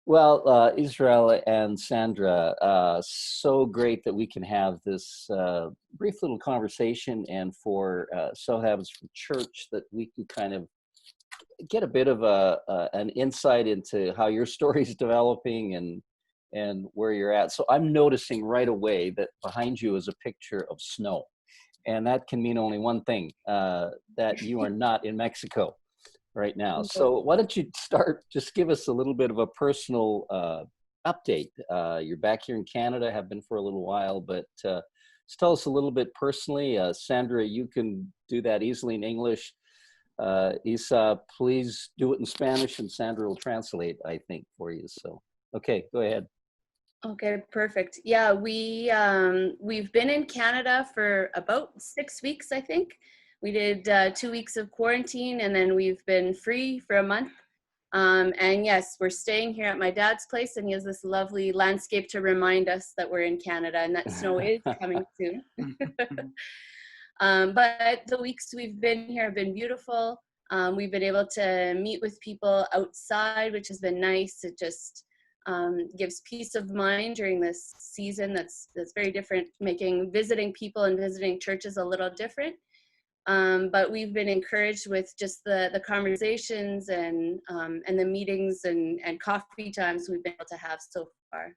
Well, Israel and Sandra, so great that we can have this brief little conversation, and for So Habits for Church, that we can kind of get a bit of an insight into how your story is developing and where you're at. So I'm noticing right away that behind you is a picture of snow, and that can mean only one thing: that you are not in Mexico right now. No. So why don't you start, just give us a little bit of a personal update. You're back here in Canada, have been for a little while, but just tell us a little bit personally. Sandra, you can do that easily in English. Isa, please do it in Spanish, and Sandra will translate, I think, for you. So, okay, go ahead. Okay, perfect. Yeah, we've been in Canada for about 6 weeks, I think. We did 2 weeks of quarantine, and then we've been free for a month. And yes, we're staying here at my dad's place, and he has this lovely landscape to remind us that we're in Canada and that snow is coming soon. But the weeks we've been here have been beautiful. We've been able to meet with people outside, which has been nice. It just gives peace of mind during this season that's very different, making visiting people and visiting churches a little different. But we've been encouraged with just the conversations and the meetings and coffee times we've been able to have so far.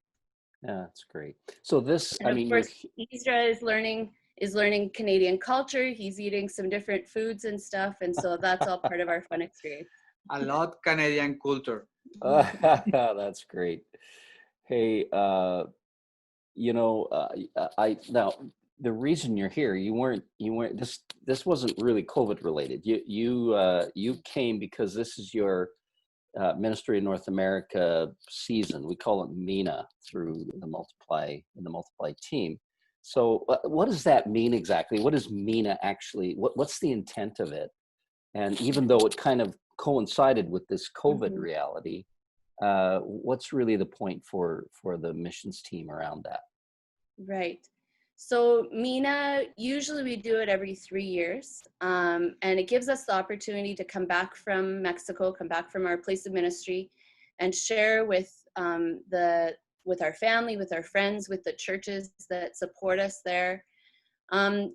Yeah, that's great. So this, And I of mean, course, Isra is learning Canadian culture. He's eating some different foods and stuff, and so that's all part of our fun experience. A lot Canadian culture. that's great. Hey, now the reason you're here, you weren't this wasn't really COVID related. You came because this is your Ministry in North America season. We call it MENA through the Multiply team. So what does that mean exactly? What is MENA actually? What's the intent of it? And even though it kind of coincided with this COVID reality, what's really the point for the missions team around that? Right. So MENA, usually we do it every 3 years, and it gives us the opportunity to come back from Mexico, come back from our place of ministry, and share with our family, with our friends, with the churches that support us there,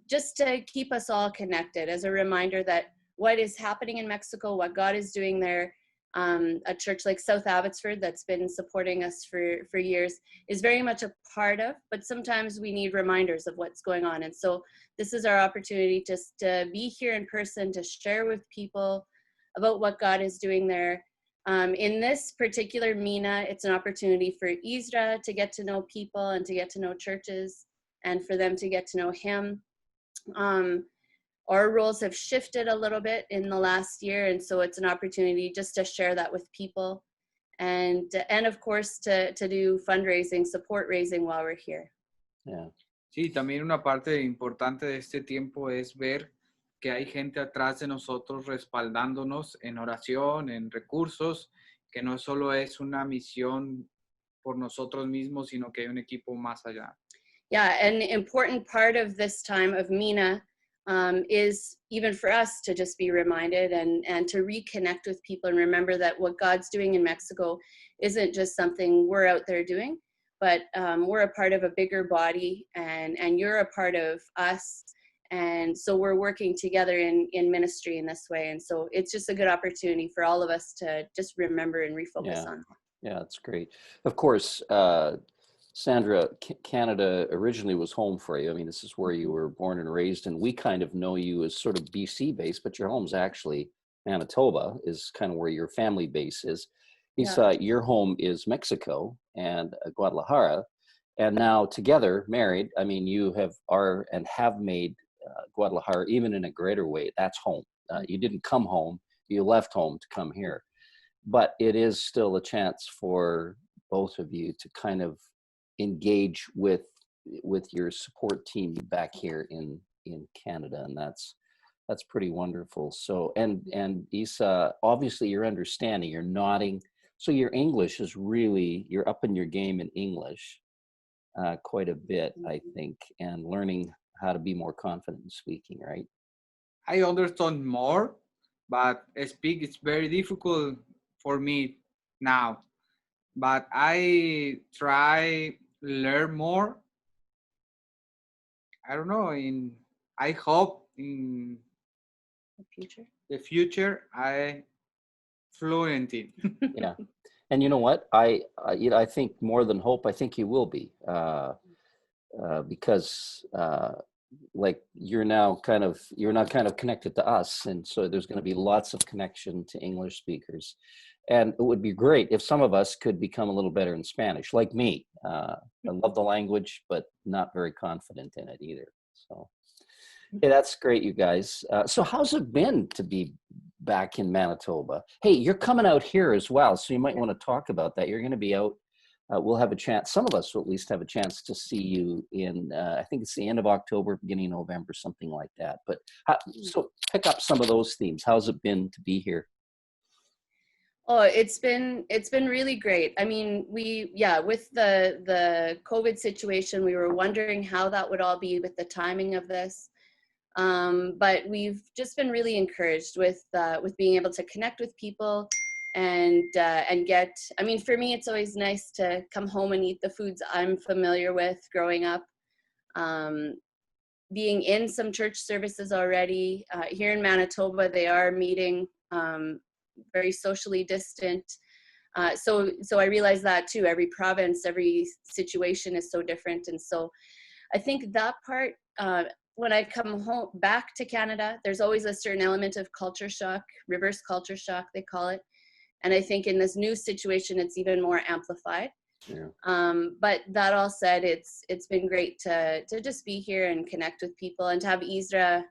just to keep us all connected as a reminder that what is happening in Mexico, what God is doing there. A church like South Abbotsford that's been supporting us for years is very much a part of, but sometimes we need reminders of what's going on. And so this is our opportunity just to be here in person, to share with people about what God is doing there. In this particular MENA, it's an opportunity for Isra to get to know people and to get to know churches and for them to get to know him. Our roles have shifted a little bit in the last year, and so it's an opportunity just to share that with people, and of course to do fundraising, support raising while we're here. Yeah. Sí, también una parte importante de este tiempo es ver que hay gente atrás de nosotros respaldándonos en oración, en recursos, que no solo es una misión por nosotros mismos, sino que hay un equipo más allá. Yeah, an important part of this time of MENA is even for us to just be reminded and to reconnect with people and remember that what God's doing in Mexico isn't just something we're out there doing, but we're a part of a bigger body, and you're a part of us. And so we're working together in ministry in this way. And so it's just a good opportunity for all of us to just remember and refocus on that. Yeah, that's great. Of course, Sandra, Canada originally was home for you. I mean, this is where you were born and raised, and we kind of know you as sort of BC based, but your home's actually Manitoba is kind of where your family base is. Isa, your home is Mexico and Guadalajara, and now together, married, I mean, you have made Guadalajara even in a greater way. That's home. You didn't come home, you left home to come here. But it is still a chance for both of you to kind of engage with your support team back here in Canada, and that's pretty wonderful. So and Isa, obviously you're understanding, you're nodding, so your English is really, you're up in your game in English quite a bit, I think, and learning how to be more confident in speaking, right? I understand more, but speak it's very difficult for me now. but I try learn more. I don't know. I hope in The future. the future I fluent in. Yeah. And you know what? I think more than hope, I think you will be, because like you're now kind of connected to us, and so there's going to be lots of connection to English speakers, and it would be great if some of us could become a little better in Spanish, like me. I love the language, but not very confident in it either. So yeah, that's great, you guys. So how's it been to be back in Manitoba? Hey, you're coming out here as well, so you might want to talk about that. You're going to be out. We'll have a chance. Some of us will at least have a chance to see you in. I think it's the end of October, beginning of November, something like that. But so pick up some of those themes. How's it been to be here? Oh, it's been really great. I mean, with the COVID situation, we were wondering how that would all be with the timing of this. But we've just been really encouraged with being able to connect with people and get, I mean, for me, it's always nice to come home and eat the foods I'm familiar with growing up. Being in some church services already, here in Manitoba, they are meeting very socially distant. So I realize that too. Every province, every situation is so different. And so I think that part, when I come home back to Canada, there's always a certain element of culture shock, reverse culture shock, they call it. And I think in this new situation, it's even more amplified. Yeah. But that all said, it's been great to just be here and connect with people, and to have Isra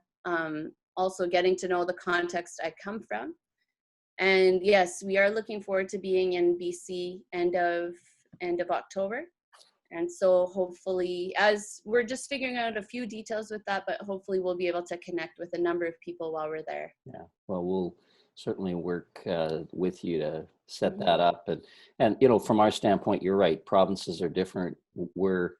also getting to know the context I come from. And yes, we are looking forward to being in BC end of October. And so hopefully, as we're just figuring out a few details with that, but hopefully we'll be able to connect with a number of people while we're there. Yeah. Well, we'll certainly work with you to set that up. And you know, from our standpoint, you're right. Provinces are different. We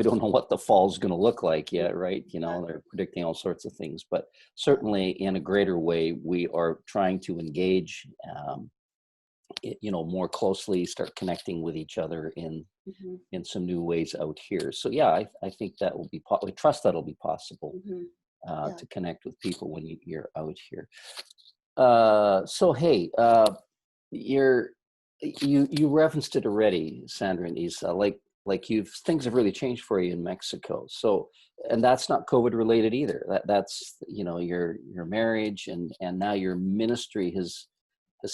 don't know what the fall's going to look like yet, right? You know, they're predicting all sorts of things, but certainly in a greater way, we are trying to engage, you know, more closely, start connecting with each other in some new ways out here. So yeah, I think that will be, we trust that'll be possible to connect with people when you're out here. So hey, you referenced it already, Sandra and Isa, like things have really changed for you in Mexico. So, and that's not COVID related either. That's, you know, your marriage and now your ministry has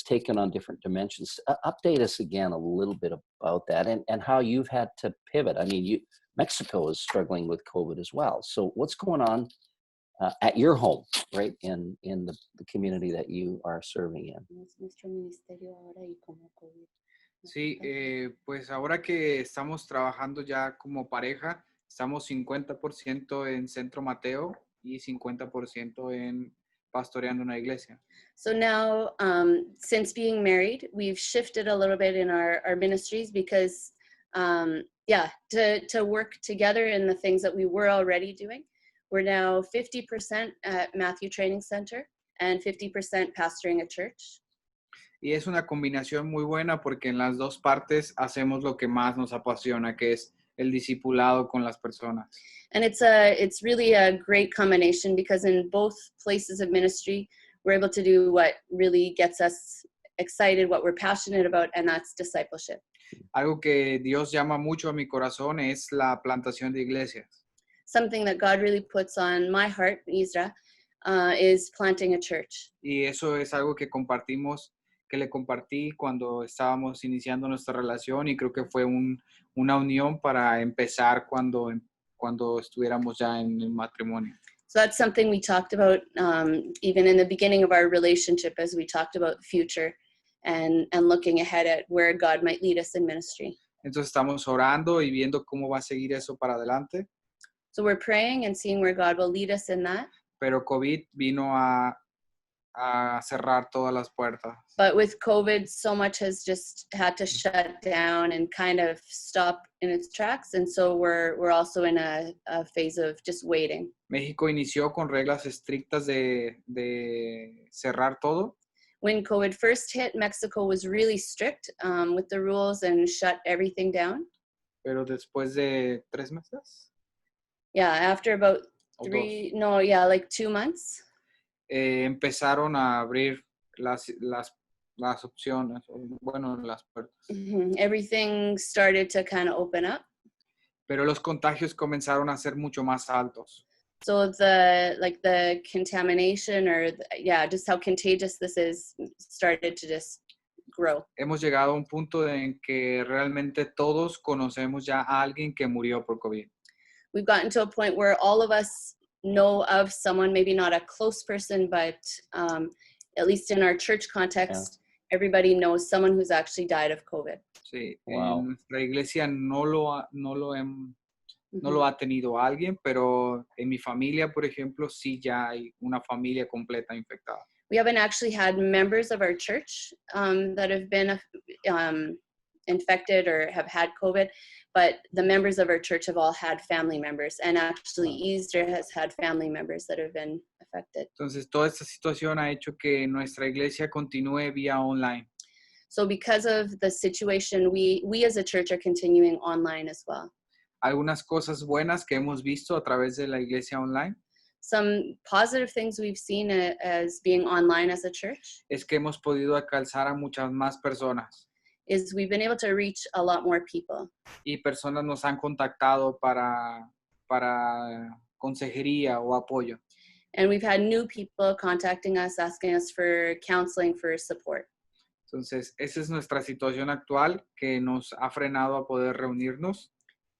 taken on different dimensions. Update us again a little bit about that and how you've had to pivot. I mean, Mexico is struggling with COVID as well. So what's going on at your home, right, in the community that you are serving in? Sí, pues ahora que estamos trabajando ya como pareja, estamos 50% en Centro Mateo y 50% en pastoreando una iglesia. So now, since being married, we've shifted a little bit in our ministries because, to work together in the things that we were already doing. We're now 50% at Matthew Training Center and 50% pastoring a church. Y es una combinación muy buena porque en las dos partes hacemos lo que más nos apasiona, que es el discipulado con las personas. And it's really a great combination because in both places of ministry, we're able to do what really gets us excited, what we're passionate about, and that's discipleship. Algo que Dios llama mucho a mi corazón es la plantación de iglesias. Something that God really puts on my heart, Isra, is planting a church. Y eso es algo que le compartí cuando estábamos iniciando nuestra relación, y creo que fue una unión para empezar cuando estuviéramos ya en el matrimonio. So that's something we talked about even in the beginning of our relationship, as we talked about the future and looking ahead at where God might lead us in ministry. Entonces estamos orando y viendo cómo va a seguir eso para adelante. So we're praying and seeing where God will lead us in that. Pero COVID vino a cerrar todas las puertas. But with COVID, so much has just had to shut down and kind of stop in its tracks. And so we're also in a phase of just waiting. México inició con reglas estrictas de cerrar todo. when COVID first hit, Mexico was really strict with the rules and shut everything down. Pero después de 3 meses Yeah, after about o 2, like 2 months. empezaron a abrir las opciones, bueno, las puertas. Everything started to kind of open up. Pero los contagios comenzaron a ser mucho más altos. So the contamination just how contagious this is started to just grow. Hemos llegado a un punto en que realmente todos conocemos ya a alguien que murió por COVID. We've gotten to a point where all of us know of someone, maybe not a close person, but at least in our church context, everybody knows someone who's actually died of COVID. Sí, Wow. en nuestra iglesia no lo ha tenido alguien, pero en mi familia, por ejemplo, sí ya hay una familia completa infectada. We haven't actually had members of our church that have been infected or have had COVID, but the members of our church have all had family members, and actually Easter has had family members that have been affected. Entonces, toda esta situación ha hecho que nuestra iglesia continúe vía online. So because of the situation, we as a church are continuing online as well. Algunas cosas buenas que hemos visto a través de la iglesia online Some positive things we've seen as being online as a church es que hemos podido alcanzar a muchas más personas is we've been able to reach a lot more people. y personas nos han contactado para consejería o apoyo. And we've had new people contacting us, asking us for counseling, for support. Entonces, esa es nuestra situación actual que nos ha frenado a poder reunirnos.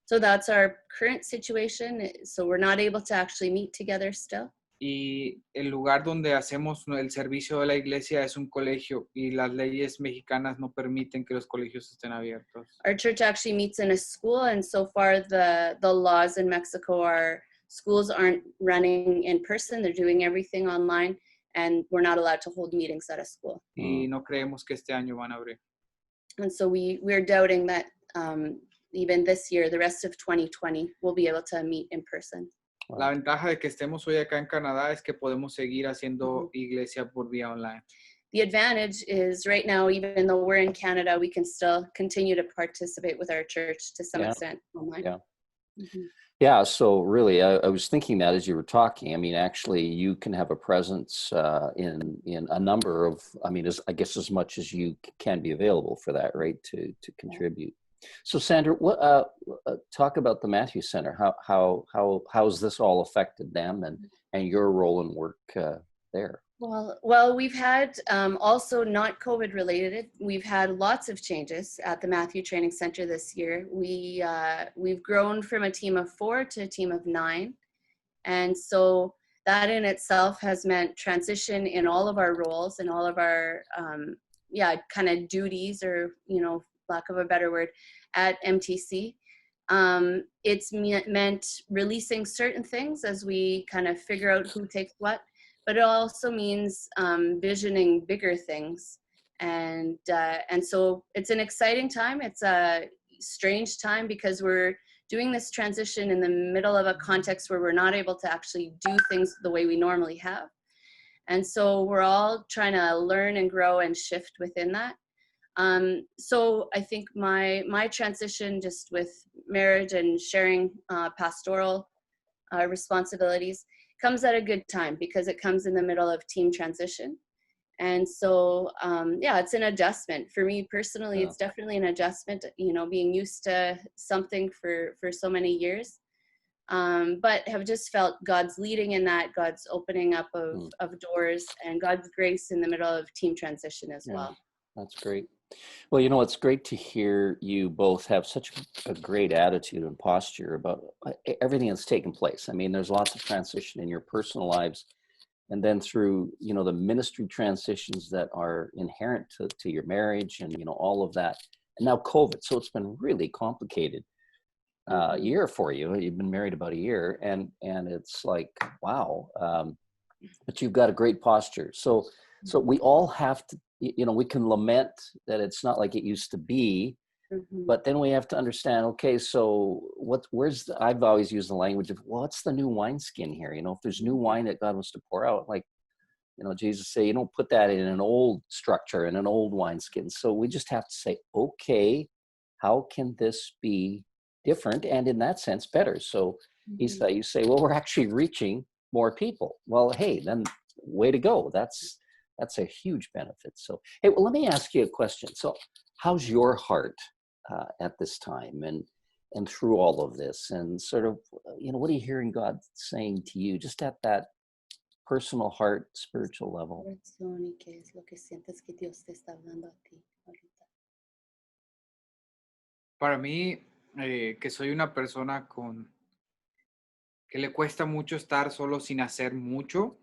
So that's our current situation. So we're not able to actually meet together still. Y el lugar donde hacemos el servicio de la iglesia es un colegio y las leyes mexicanas no permiten que los colegios estén abiertos. Our church actually meets in a school, and so far the laws in Mexico are schools aren't running in person. They're doing everything online, and we're not allowed to hold meetings at a school. Y no creemos que este año van a abrir. And so we're doubting that even this year, the rest of 2020, we'll be able to meet in person. La ventaja de que estemos hoy acá en Canadá es que podemos seguir haciendo iglesia por vía online. The advantage is right now, even though we're in Canada, we can still continue to participate with our church to some extent online. Yeah. Yeah, so really, I was thinking that as you were talking. I mean, actually, you can have a presence in a number of, I mean, I guess as much as you can be available for that, right, to contribute. So, Sandra, what talk about the Matthew Center. How's this all affected them and your role and work there? Well, we've had also not COVID related. We've had lots of changes at the Matthew Training Center this year. We've grown from a team of 4 to a team of 9, and so that in itself has meant transition in all of our roles and all of our kind of duties, or lack of a better word, at MTC. It's meant releasing certain things as we kind of figure out who takes what. But it also means visioning bigger things, and so it's an exciting time. It's a strange time because we're doing this transition in the middle of a context where we're not able to actually do things the way we normally have, and so we're all trying to learn and grow and shift within that. So I think my transition, just with marriage and sharing pastoral responsibilities, comes at a good time because it comes in the middle of team transition. And so, it's an adjustment. For me personally, it's definitely an adjustment, being used to something for so many years, but have just felt God's leading in that, God's opening up of doors, and God's grace in the middle of team transition as well. That's great. Well, it's great to hear you both have such a great attitude and posture about everything that's taken place. I mean, there's lots of transition in your personal lives, and then through, the ministry transitions that are inherent to your marriage and, all of that. And now COVID. So it's been really complicated year for you. You've been married about a year, and it's like, wow. But you've got a great posture. So we all have to, we can lament that it's not like it used to be, but then we have to understand, okay, so I've always used the language of, well, what's the new wineskin here? If there's new wine that God wants to pour out, like, You know, Jesus say, you don't put that in an old structure, in an old wineskin. So we just have to say, okay, how can this be different? And in that sense, better. So you say, well, we're actually reaching more people. Well, hey, then way to go. That's a huge benefit. So, hey, well, let me ask you a question. So how's your heart at this time and through all of this? And sort of, what are you hearing God saying to you just at that personal heart, spiritual level? Corazón, ¿y qué es lo que sientes que Dios te está hablando a ti ahorita? Para mí, que soy una persona que le cuesta mucho estar solo sin hacer mucho,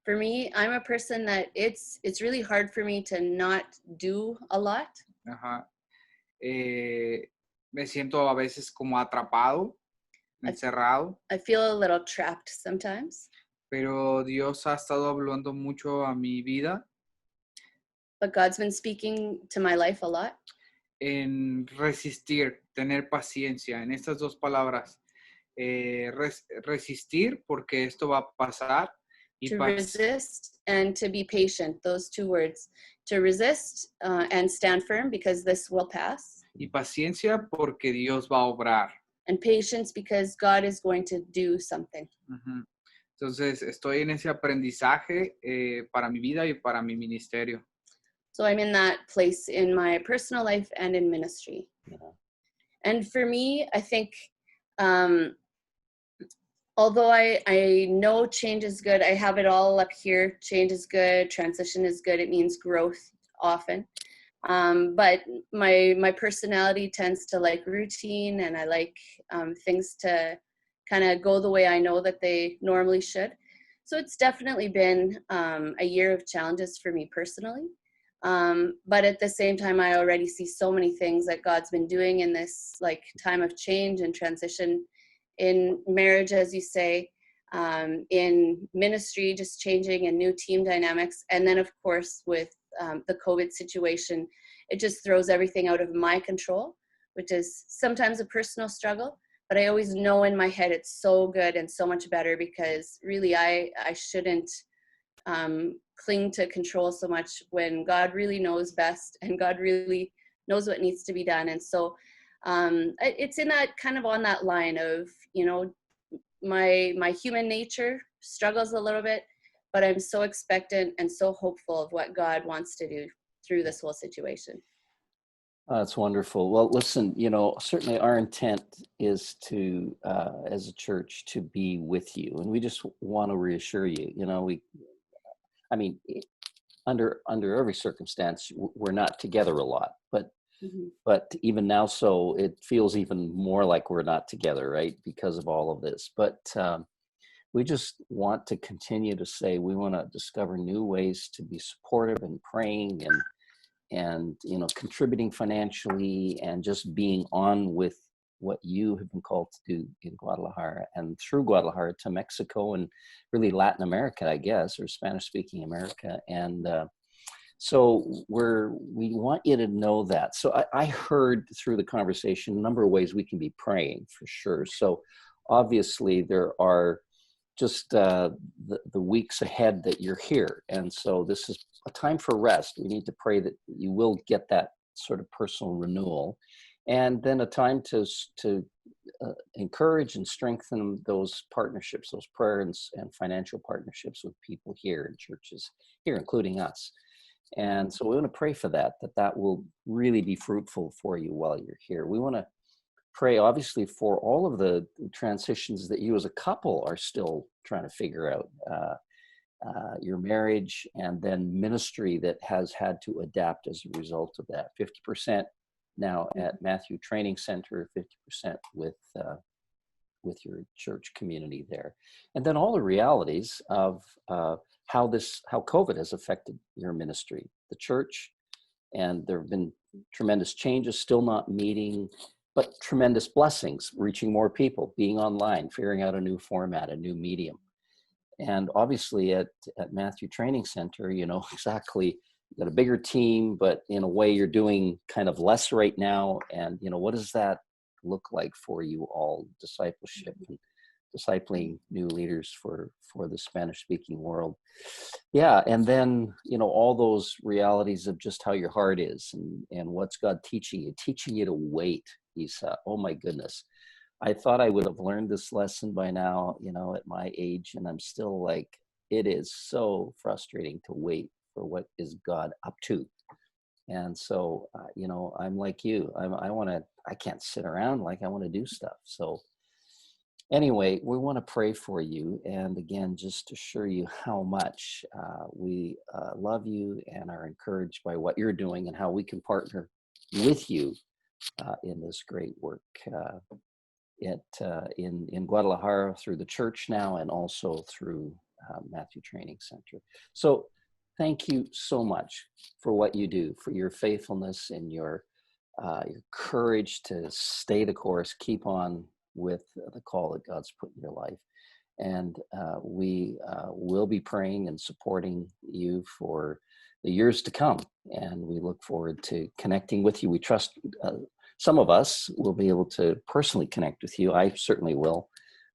For me, I'm a person that it's really hard for me to not do a lot. ajá, me siento a veces como atrapado, encerrado, I feel a little trapped sometimes, pero Dios ha estado hablando mucho a mi vida but God's been speaking to my life a lot. en resistir, tener paciencia, en estas dos palabras, resistir porque esto va a pasar y To resist and to be patient, those two words. To resist and stand firm because this will pass. paciencia porque Dios va a obrar. And patience because God is going to do something. Ujú. Entonces, estoy en ese aprendizaje para mi vida y para mi ministerio. So I'm in that place in my personal life and in ministry. Yeah. And for me, I think, although I know change is good, I have it all up here. Change is good, transition is good. It means growth often. But my personality tends to like routine, and I like things to kind of go the way I know that they normally should. So it's definitely been a year of challenges for me personally. But at the same time, I already see so many things that God's been doing in this like time of change and transition in marriage, as you say, in ministry, just changing and new team dynamics. And then of course, with the COVID situation, it just throws everything out of my control, which is sometimes a personal struggle, but I always know in my head, it's so good and so much better because really I shouldn't cling to control so much when God really knows best and God really knows what needs to be done. And so it's in that kind of on that line of, my human nature struggles a little bit, but I'm so expectant and so hopeful of what God wants to do through this whole situation. That's wonderful. Well, listen, certainly our intent is to, as a church, to be with you, and we just want to reassure you. Under every circumstance, we're not together a lot, but even now, so it feels even more like we're not together, right? Because of all of this. But we just want to continue to say we want to discover new ways to be supportive and praying and contributing financially and just being on with what you have been called to do in Guadalajara and through Guadalajara to Mexico and really Latin America, I guess, or Spanish-speaking America. And so we want you to know that. So I heard through the conversation a number of ways we can be praying for sure. So obviously there are just the weeks ahead that you're here. And so this is a time for rest. We need to pray that you will get that sort of personal renewal. And then a time to encourage and strengthen those partnerships, those prayer and financial partnerships with people here in churches here, including us. And so we want to pray for that will really be fruitful for you while you're here. We want to pray, obviously, for all of the transitions that you as a couple are still trying to figure out. Your marriage and then ministry that has had to adapt as a result of that. 50% now at Matthew Training Center, 50% with your church community there. And then all the realities of how COVID has affected your ministry, the church, and there have been tremendous changes, still not meeting, but tremendous blessings, reaching more people, being online, figuring out a new format, a new medium. And obviously at Matthew Training Center, exactly, you got a bigger team, but in a way you're doing kind of less right now. And, what does that look like for you all, discipleship and discipling new leaders for the Spanish-speaking world. Yeah, and then, you know, all those realities of just how your heart is and what's God teaching you to wait, Isa. Oh my goodness. I thought I would have learned this lesson by now, you know, at my age, and I'm still like, it is so frustrating to wait for what is God up to. And so, you know, I'm like you. I can't sit around, like I want to do stuff. So anyway, we want to pray for you. And again, just to assure you how much we love you and are encouraged by what you're doing and how we can partner with you in this great work in Guadalajara through the church now and also through Matthew Training Center. So thank you so much for what you do, for your faithfulness and your courage to stay the course, keep on with the call that God's put in your life. And we will be praying and supporting you for the years to come. And we look forward to connecting with you. We trust some of us will be able to personally connect with you. I certainly will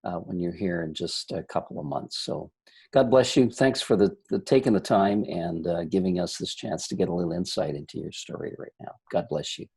when you're here in just a couple of months. So God bless you. Thanks for the taking the time and giving us this chance to get a little insight into your story right now. God bless you.